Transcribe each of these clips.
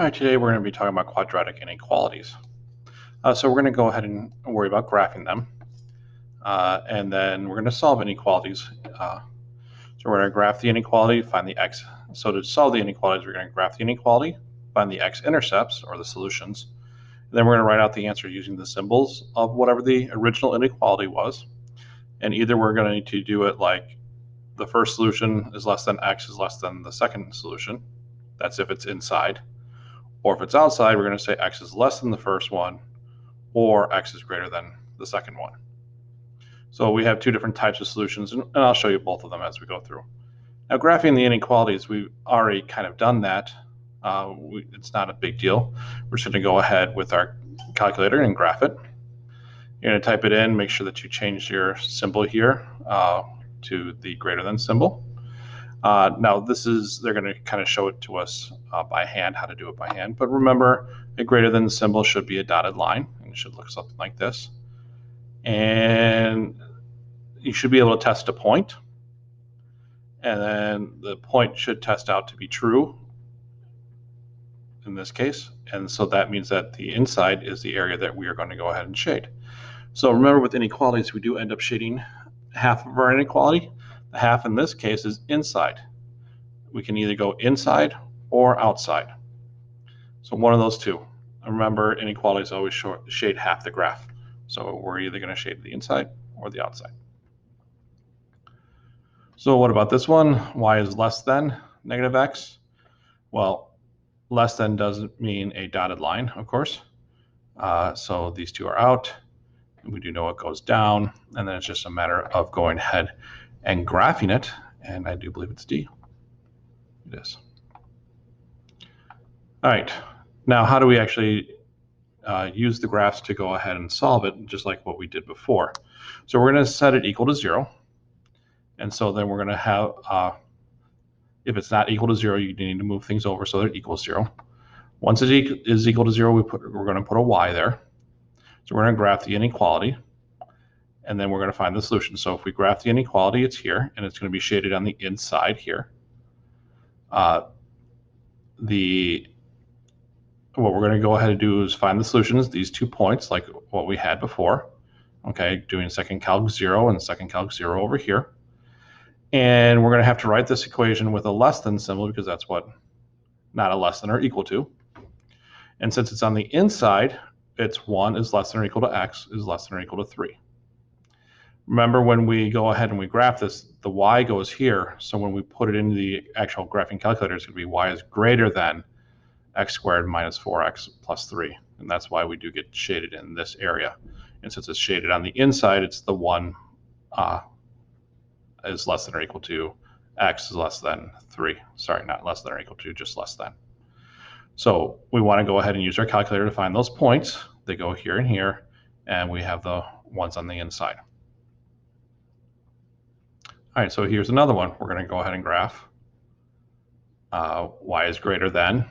All right, today we're going to be talking about quadratic inequalities. So we're going to go ahead and worry about graphing them. And then we're going to solve inequalities. So we're going to graph the inequality, find the x. So to solve the inequalities, we're going to graph the inequality, find the x-intercepts, or the solutions. And then we're going to write out the answer using the symbols of whatever the original inequality was. And either we're going to need to do it like the first solution is less than x is less than the second solution. That's if it's inside. Or if it's outside, we're going to say x is less than the first one, or x is greater than the second one. So we have two different types of solutions, and I'll show you both of them as we go through. Now, graphing the inequalities, we've already kind of done that. It's not a big deal. We're just going to go ahead with our calculator and graph it. You're going to type it in, make sure that you change your symbol here to the greater than symbol. Now they're going to kind of show it to us by hand, how to do it by hand. But remember, a greater than symbol should be a dotted line, and it should look something like this. And you should be able to test a point, and then the point should test out to be true in this case. And so that means that the inside is the area that we are going to go ahead and shade. So remember, with inequalities, we do end up shading half of our inequality. The half in this case is inside. We can either go inside or outside. So one of those two. And remember, inequalities always shade half the graph. So we're either going to shade the inside or the outside. So what about this one? Y is less than negative x. Well, less than doesn't mean a dotted line, of course. So these two are out. We do know it goes down, and then it's just a matter of going ahead and graphing it, and I do believe it's D. It is. All right, now how do we actually use the graphs to go ahead and solve it, just like what we did before? So we're going to set it equal to 0, and so then we're going to have, if it's not equal to 0, you need to move things over so that it equals 0. Once it is equal to 0, we're going to put a y there. So we're going to graph the inequality, and then we're going to find the solution. So if we graph the inequality, it's here, and it's going to be shaded on the inside here. What we're going to go ahead and do is find the solutions, these 2 points, like what we had before. Okay, doing second calc 0 and second calc 0 over here. And we're going to have to write this equation with a less than symbol because that's what not a less than or equal to. And since it's on the inside, it's 1 is less than or equal to x is less than or equal to 3. Remember, when we go ahead and we graph this, the y goes here. So when we put it into the actual graphing calculator, it's going to be y is greater than x squared minus 4x plus 3. And that's why we do get shaded in this area. And since it's shaded on the inside, it's the 1 is less than or equal to x is less than 3. Sorry, not less than or equal to, just less than. So we want to go ahead and use our calculator to find those points. They go here and here, and we have the ones on the inside. All right, so here's another one. We're going to go ahead and graph. Y is greater than.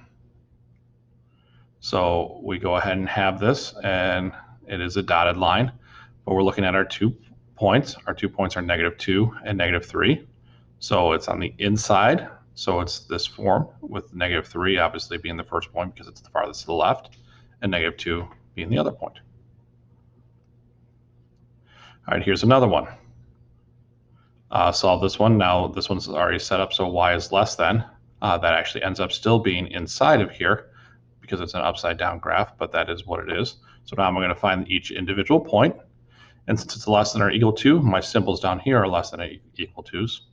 So we go ahead and have this, and it is a dotted line. But we're looking at our 2 points. Our 2 points are -2 and -3. So it's on the inside. So it's this form with -3 obviously being the first point because it's the farthest to the left, and -2 being the other point. All right, here's another one. Solve this one. Now this one's already set up, so y is less than. That actually ends up still being inside of here because it's an upside down graph, but that is what it is. So now I'm going to find each individual point. And since it's less than or equal to, my symbols down here are less than or equal to's.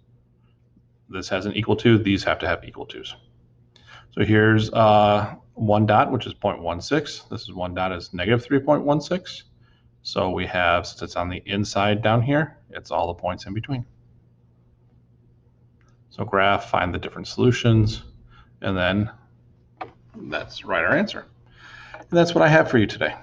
This has an equal to, these have to have equal to's. So here's 1 dot, which is 0.16. This is 1 dot is -3.16. So we have, since it's on the inside down here, it's all the points in between. So graph, find the different solutions, and then that's write our answer. And that's what I have for you today.